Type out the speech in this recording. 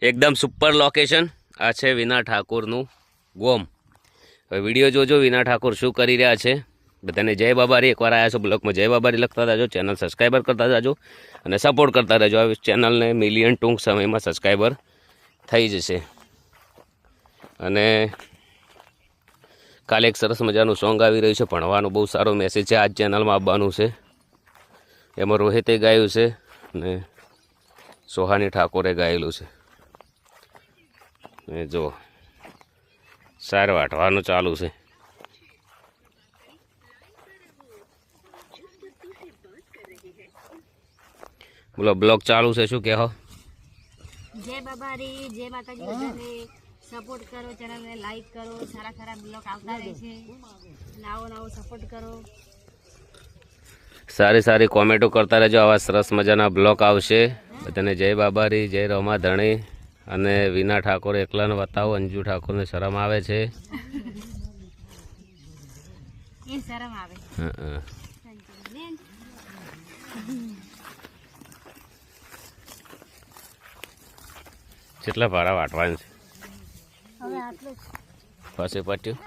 એકદમ super location આ છે વિના ઠાકોરનું ગોમ। હવે વિડીયો જોજો વિના ઠાકોર શું કરી રહ્યા છે। બધાને જય બાબારી। એકવાર આવ્યા છો બ્લોગમાં જય બાબારી લખતા જાજો, ચેનલ સબસ્ક્રાઈબર કરતા જાજો અને સપોર્ટ કરતા રહેજો। આ ચેનલને મિલિયન ટૂંક સમયમાં સબસ્ક્રાઈબર થઈ જશે। અને કાલે એક સરસ મજાનું સોંગ આવી રહ્યું છે, ભણવાનું બહુ સારો મેસેજ છે, આ જ ચેનલમાં આવવાનું છે। એમાં રોહિતે ગાયું છે ને સોહાની ઠાકોરે ગાયેલું છે। એ જો સાર વાટવાનું ચાલુ છે। બોલો બ્લોગ ચાલુ છે, શું કહો? જય બાબારી, જય માતાજી। બધાને સપોર્ટ કરો, ચેનલને લાઈક કરો, સારા સારા બ્લોગ આવતા રહે છે, નવો સપોર્ટ કરો। સારી સારી કોમેન્ટો કરતા રહેજો, આવા સરસ મજાના બ્લોગ આવશે। બધાને જય બાબારી, જય રમા ધણી। અને વિના ઠાકોર એકલાને બતાવો, અંજુ ઠાકોરને શરમ આવે છે। એ શરમ આવે। કેટલા ભાડા વાટવાનું છે હવે આટલું પાસે પટ્યું?